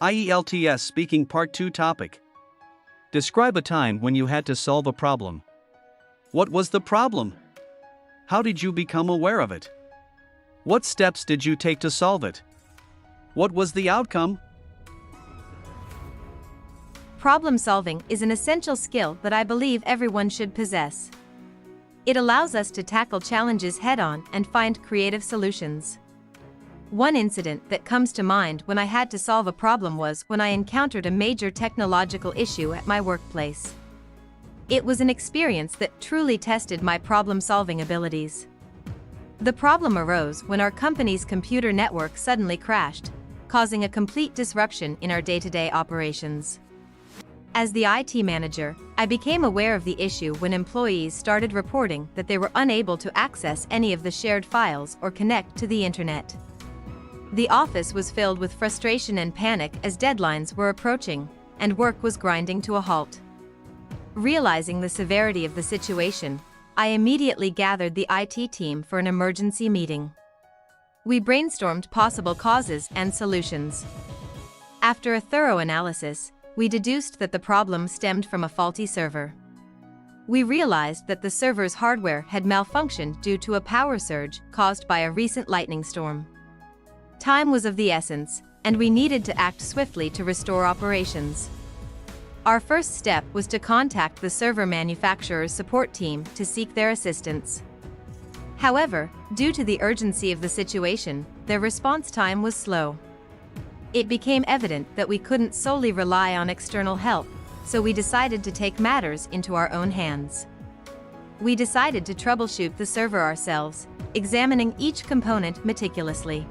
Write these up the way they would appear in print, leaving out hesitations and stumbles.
IELTS Speaking Part 2 Topic. Describe a time when you had to solve a problem. What was the problem? How did you become aware of it? What steps did you take to solve it? What was the outcome? Problem solving is an essential skill that I believe everyone should possess. It allows us to tackle challenges head-on and find creative solutions. One incident that comes to mind when I had to solve a problem was when I encountered a major technological issue at my workplace. It was an experience that truly tested my problem-solving abilities. The problem arose when our company's computer network suddenly crashed, causing a complete disruption in our day-to-day operations. As the IT manager, I became aware of the issue when employees started reporting that they were unable to access any of the shared files or connect to the internet. The office was filled with frustration and panic as deadlines were approaching, and work was grinding to a halt. Realizing the severity of the situation, I immediately gathered the IT team for an emergency meeting. We brainstormed possible causes and solutions. After a thorough analysis, we deduced that the problem stemmed from a faulty server. We realized that the server's hardware had malfunctioned due to a power surge caused by a recent lightning storm. Time was of the essence, and we needed to act swiftly to restore operations. Our first step was to contact the server manufacturer's support team to seek their assistance. However, due to the urgency of the situation, their response time was slow. It became evident that we couldn't solely rely on external help, so we decided to take matters into our own hands. We decided to troubleshoot the server ourselves, examining each component meticulously.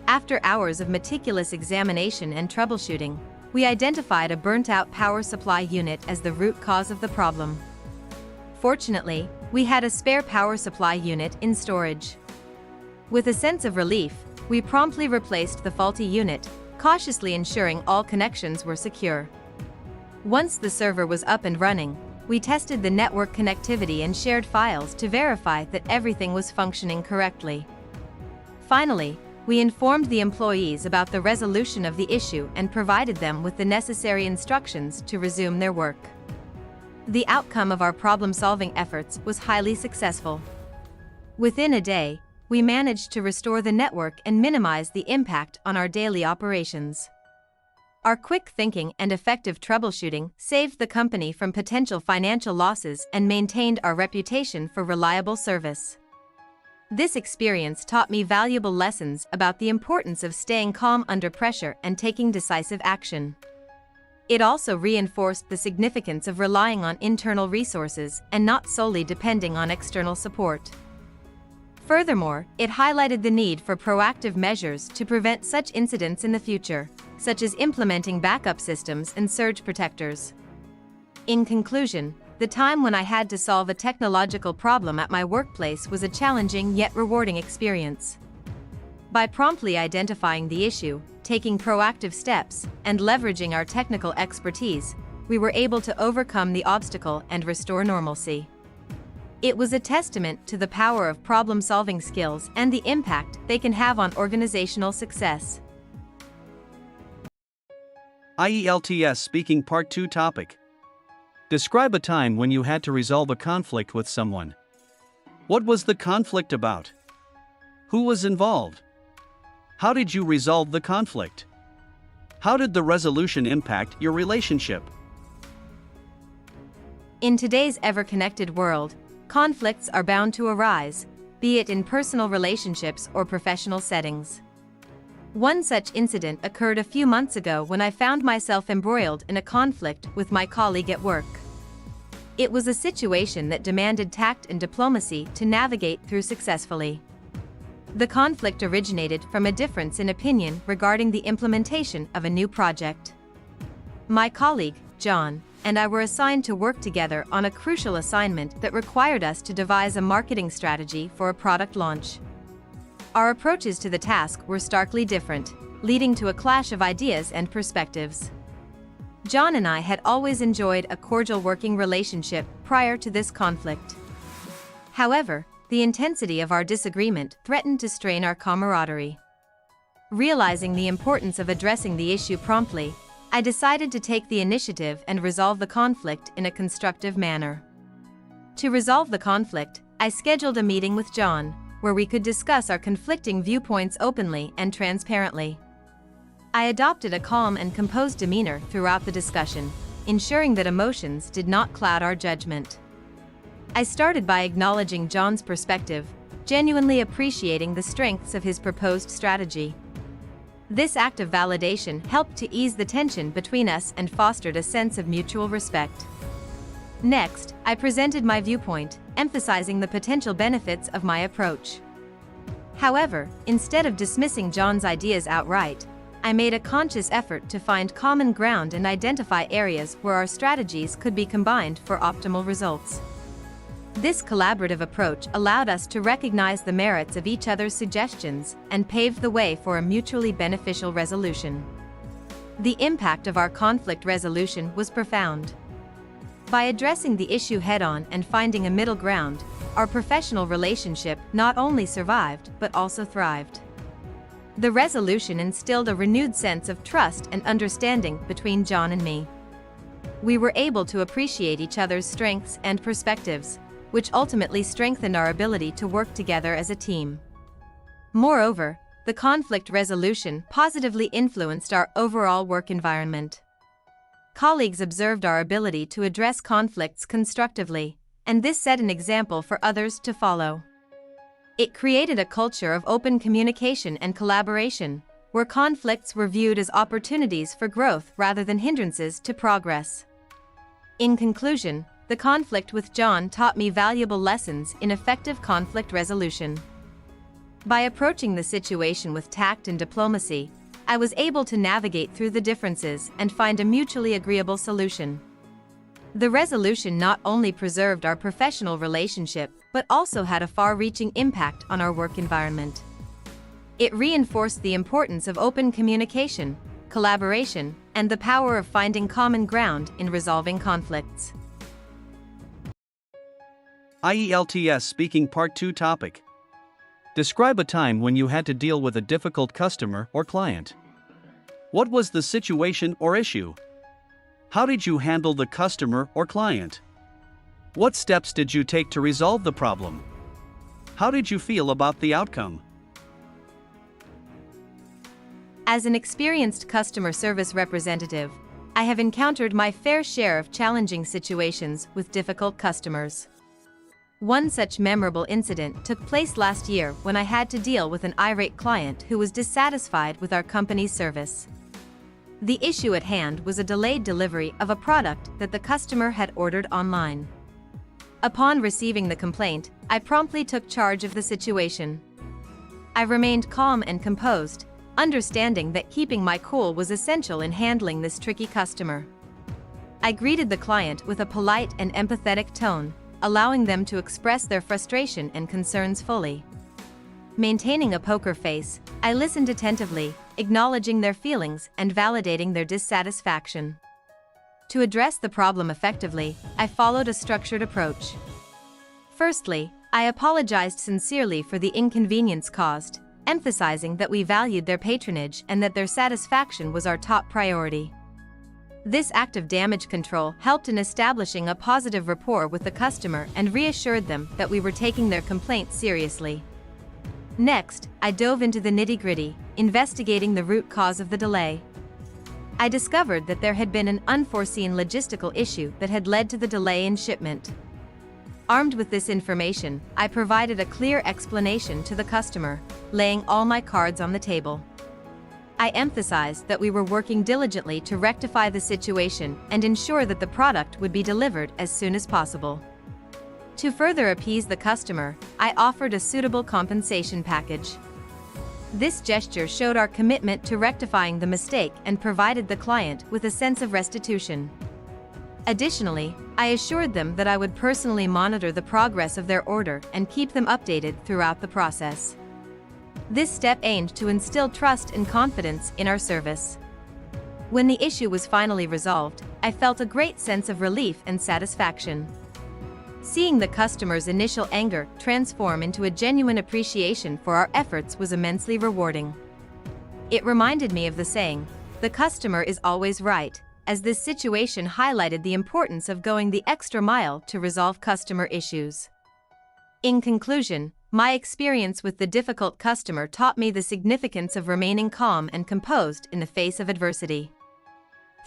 After hours of meticulous examination and troubleshooting, we identified a burnt-out power supply unit as the root cause of the problem. Fortunately, we had a spare power supply unit in storage. With a sense of relief, we promptly replaced the faulty unit, cautiously ensuring all connections were secure. Once the server was up and running, we tested the network connectivity and shared files to verify that everything was functioning correctly. Finally, we informed the employees about the resolution of the issue and provided them with the necessary instructions to resume their work. The outcome of our problem-solving efforts was highly successful. Within a day, we managed to restore the network and minimize the impact on our daily operations. Our quick thinking and effective troubleshooting saved the company from potential financial losses and maintained our reputation for reliable service. This experience taught me valuable lessons about the importance of staying calm under pressure and taking decisive action. It also reinforced the significance of relying on internal resources and not solely depending on external support. Furthermore, it highlighted the need for proactive measures to prevent such incidents in the future, such as implementing backup systems and surge protectors. In conclusion, the time when I had to solve a technological problem at my workplace was a challenging yet rewarding experience. By promptly identifying the issue, taking proactive steps, and leveraging our technical expertise, we were able to overcome the obstacle and restore normalcy. It was a testament to the power of problem-solving skills and the impact they can have on organizational success. IELTS Speaking Part 2 Topic. Describe a time when you had to resolve a conflict with someone. What was the conflict about? Who was involved? How did you resolve the conflict? How did the resolution impact your relationship? In today's ever-connected world, conflicts are bound to arise, be it in personal relationships or professional settings. One such incident occurred a few months ago when I found myself embroiled in a conflict with my colleague at work. It was a situation that demanded tact and diplomacy to navigate through successfully. The conflict originated from a difference in opinion regarding the implementation of a new project. My colleague, John, and I were assigned to work together on a crucial assignment that required us to devise a marketing strategy for a product launch. Our approaches to the task were starkly different, leading to a clash of ideas and perspectives. John and I had always enjoyed a cordial working relationship prior to this conflict. However, the intensity of our disagreement threatened to strain our camaraderie. Realizing the importance of addressing the issue promptly, I decided to take the initiative and resolve the conflict in a constructive manner. To resolve the conflict, I scheduled a meeting with John, where we could discuss our conflicting viewpoints openly and transparently. I adopted a calm and composed demeanor throughout the discussion, ensuring that emotions did not cloud our judgment. I started by acknowledging John's perspective, genuinely appreciating the strengths of his proposed strategy. This act of validation helped to ease the tension between us and fostered a sense of mutual respect. Next, I presented my viewpoint, emphasizing the potential benefits of my approach. However, instead of dismissing John's ideas outright, I made a conscious effort to find common ground and identify areas where our strategies could be combined for optimal results. This collaborative approach allowed us to recognize the merits of each other's suggestions and paved the way for a mutually beneficial resolution. The impact of our conflict resolution was profound. By addressing the issue head-on and finding a middle ground, our professional relationship not only survived but also thrived. The resolution instilled a renewed sense of trust and understanding between John and me. We were able to appreciate each other's strengths and perspectives, which ultimately strengthened our ability to work together as a team. Moreover, the conflict resolution positively influenced our overall work environment. Colleagues observed our ability to address conflicts constructively, and this set an example for others to follow. It created a culture of open communication and collaboration, where conflicts were viewed as opportunities for growth rather than hindrances to progress. In conclusion, the conflict with John taught me valuable lessons in effective conflict resolution. By approaching the situation with tact and diplomacy, I was able to navigate through the differences and find a mutually agreeable solution. The resolution not only preserved our professional relationship, but also had a far-reaching impact on our work environment. It reinforced the importance of open communication, collaboration, and the power of finding common ground in resolving conflicts. IELTS Speaking Part 2 Topic. Describe a time when you had to deal with a difficult customer or client. What was the situation or issue? How did you handle the customer or client? What steps did you take to resolve the problem? How did you feel about the outcome? As an experienced customer service representative, I have encountered my fair share of challenging situations with difficult customers. One such memorable incident took place last year when I had to deal with an irate client who was dissatisfied with our company's service. The issue at hand was a delayed delivery of a product that the customer had ordered online. Upon receiving the complaint, I promptly took charge of the situation. I remained calm and composed, understanding that keeping my cool was essential in handling this tricky customer. I greeted the client with a polite and empathetic tone, allowing them to express their frustration and concerns fully. Maintaining a poker face, I listened attentively, acknowledging their feelings and validating their dissatisfaction. To address the problem effectively, I followed a structured approach. Firstly, I apologized sincerely for the inconvenience caused, emphasizing that we valued their patronage and that their satisfaction was our top priority. This act of damage control helped in establishing a positive rapport with the customer and reassured them that we were taking their complaint seriously. Next, I dove into the nitty-gritty, investigating the root cause of the delay. I discovered that there had been an unforeseen logistical issue that had led to the delay in shipment. Armed with this information, I provided a clear explanation to the customer, laying all my cards on the table. I emphasized that we were working diligently to rectify the situation and ensure that the product would be delivered as soon as possible. To further appease the customer, I offered a suitable compensation package. This gesture showed our commitment to rectifying the mistake and provided the client with a sense of restitution. Additionally, I assured them that I would personally monitor the progress of their order and keep them updated throughout the process. This step aimed to instill trust and confidence in our service. When the issue was finally resolved, I felt a great sense of relief and satisfaction. Seeing the customer's initial anger transform into a genuine appreciation for our efforts was immensely rewarding. It reminded me of the saying, "The customer is always right," as this situation highlighted the importance of going the extra mile to resolve customer issues. In conclusion, my experience with the difficult customer taught me the significance of remaining calm and composed in the face of adversity.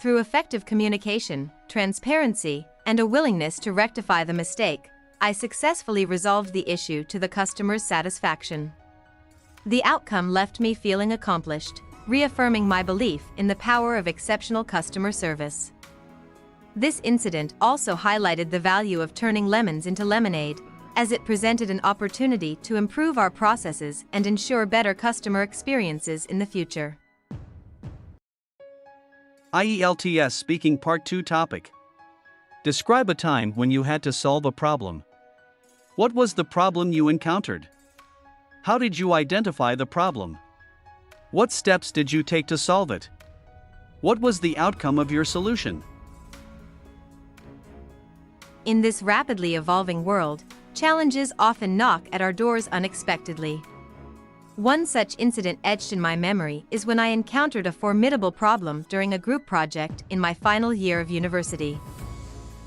Through effective communication, transparency, and a willingness to rectify the mistake, I successfully resolved the issue to the customer's satisfaction. The outcome left me feeling accomplished, reaffirming my belief in the power of exceptional customer service. This incident also highlighted the value of turning lemons into lemonade, as it presented an opportunity to improve our processes and ensure better customer experiences in the future. IELTS Speaking Part 2 Topic. Describe a time when you had to solve a problem. What was the problem you encountered? How did you identify the problem? What steps did you take to solve it? What was the outcome of your solution? In this rapidly evolving world, challenges often knock at our doors unexpectedly. One such incident etched in my memory is when I encountered a formidable problem during a group project in my final year of university.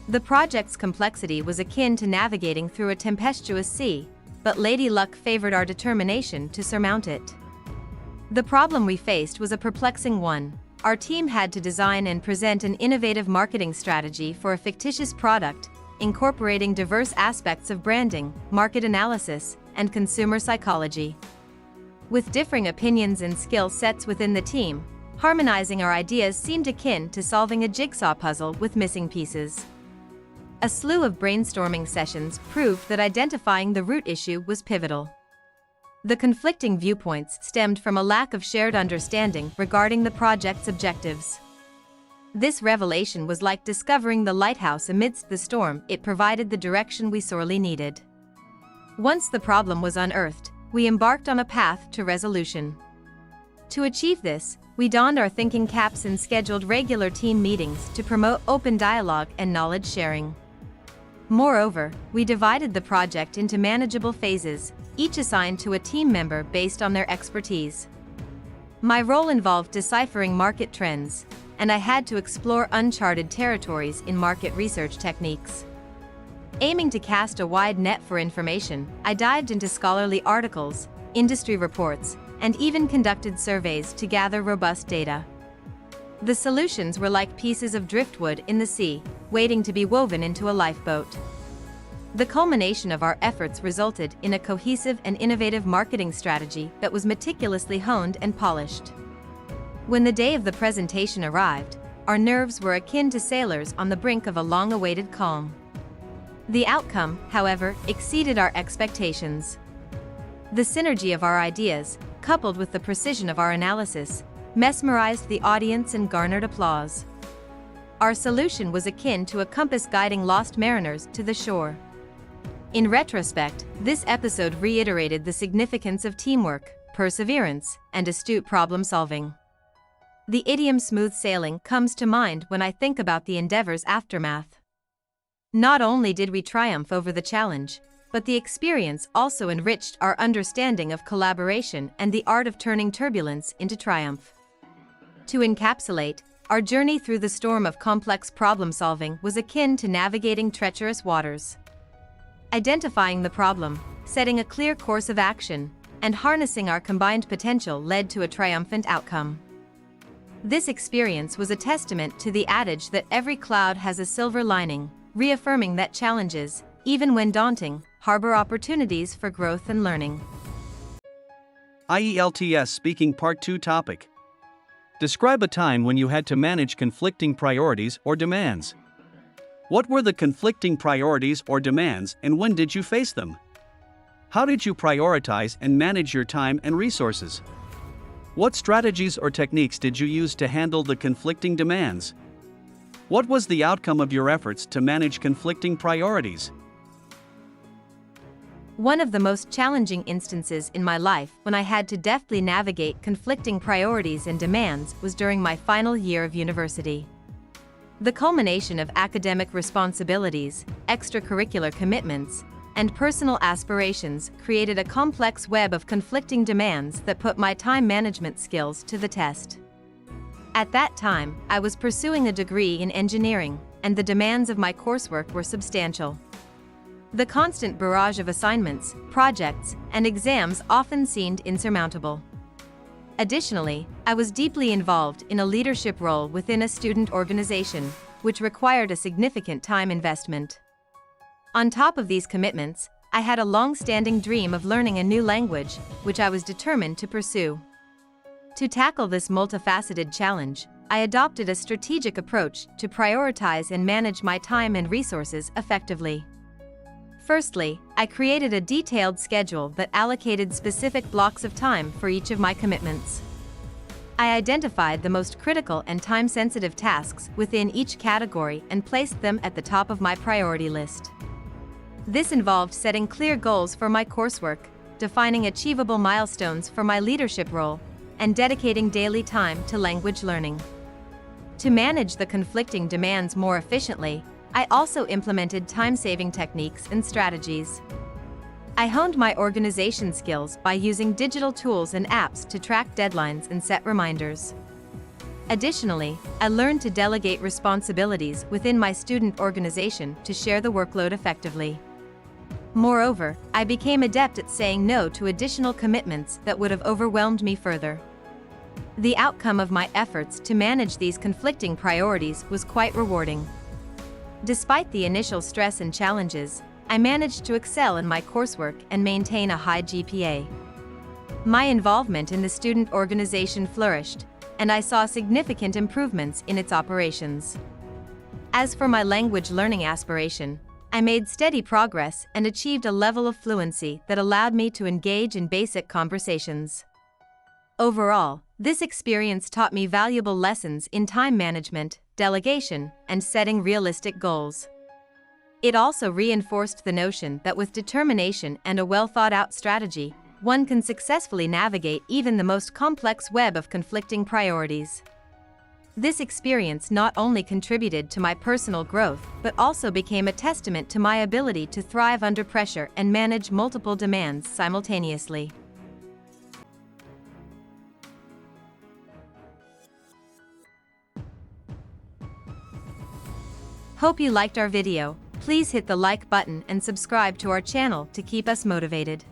The project's complexity was akin to navigating through a tempestuous sea, but Lady Luck favored our determination to surmount it. The problem we faced was a perplexing one. Our team had to design and present an innovative marketing strategy for a fictitious product, incorporating diverse aspects of branding, market analysis, and consumer psychology. With differing opinions and skill sets within the team, harmonizing our ideas seemed akin to solving a jigsaw puzzle with missing pieces. A slew of brainstorming sessions proved that identifying the root issue was pivotal. The conflicting viewpoints stemmed from a lack of shared understanding regarding the project's objectives. This revelation was like discovering the lighthouse amidst the storm. It provided the direction we sorely needed. Once the problem was unearthed, we embarked on a path to resolution. To achieve this, we donned our thinking caps and scheduled regular team meetings to promote open dialogue and knowledge sharing. Moreover, we divided the project into manageable phases, each assigned to a team member based on their expertise. My role involved deciphering market trends, and I had to explore uncharted territories in market research techniques. Aiming to cast a wide net for information, I dived into scholarly articles, industry reports, and even conducted surveys to gather robust data. The solutions were like pieces of driftwood in the sea, waiting to be woven into a lifeboat. The culmination of our efforts resulted in a cohesive and innovative marketing strategy that was meticulously honed and polished. When the day of the presentation arrived, our nerves were akin to sailors on the brink of a long-awaited calm. The outcome, however, exceeded our expectations. The synergy of our ideas, coupled with the precision of our analysis, mesmerized the audience and garnered applause. Our solution was akin to a compass guiding lost mariners to the shore. In retrospect, this episode reiterated the significance of teamwork, perseverance, and astute problem-solving. The idiom "smooth sailing" comes to mind when I think about the endeavor's aftermath. Not only did we triumph over the challenge, but the experience also enriched our understanding of collaboration and the art of turning turbulence into triumph. To encapsulate, our journey through the storm of complex problem-solving was akin to navigating treacherous waters. Identifying the problem, setting a clear course of action, and harnessing our combined potential led to a triumphant outcome. This experience was a testament to the adage that every cloud has a silver lining, reaffirming that challenges, even when daunting, harbor opportunities for growth and learning. IELTS Speaking Part 2 Topic. Describe a time when you had to manage conflicting priorities or demands. What were the conflicting priorities or demands, and when did you face them? How did you prioritize and manage your time and resources? What strategies or techniques did you use to handle the conflicting demands? What was the outcome of your efforts to manage conflicting priorities? One of the most challenging instances in my life when I had to deftly navigate conflicting priorities and demands was during my final year of university. The culmination of academic responsibilities, extracurricular commitments, and personal aspirations created a complex web of conflicting demands that put my time management skills to the test. At that time, I was pursuing a degree in engineering, and the demands of my coursework were substantial. The constant barrage of assignments, projects, and exams often seemed insurmountable. Additionally, I was deeply involved in a leadership role within a student organization, which required a significant time investment. On top of these commitments, I had a long-standing dream of learning a new language, which I was determined to pursue. To tackle this multifaceted challenge, I adopted a strategic approach to prioritize and manage my time and resources effectively. Firstly, I created a detailed schedule that allocated specific blocks of time for each of my commitments. I identified the most critical and time-sensitive tasks within each category and placed them at the top of my priority list. This involved setting clear goals for my coursework, defining achievable milestones for my leadership role, and dedicating daily time to language learning. To manage the conflicting demands more efficiently, I also implemented time-saving techniques and strategies. I honed my organization skills by using digital tools and apps to track deadlines and set reminders. Additionally, I learned to delegate responsibilities within my student organization to share the workload effectively. Moreover, I became adept at saying no to additional commitments that would have overwhelmed me further. The outcome of my efforts to manage these conflicting priorities was quite rewarding. Despite the initial stress and challenges, I managed to excel in my coursework and maintain a high GPA. My involvement in the student organization flourished, and I saw significant improvements in its operations. As for my language learning aspiration, I made steady progress and achieved a level of fluency that allowed me to engage in basic conversations. Overall, this experience taught me valuable lessons in time management, delegation, and setting realistic goals. It also reinforced the notion that with determination and a well-thought-out strategy, one can successfully navigate even the most complex web of conflicting priorities. This experience not only contributed to my personal growth, but also became a testament to my ability to thrive under pressure and manage multiple demands simultaneously. Hope you liked our video. Please hit the like button and subscribe to our channel to keep us motivated.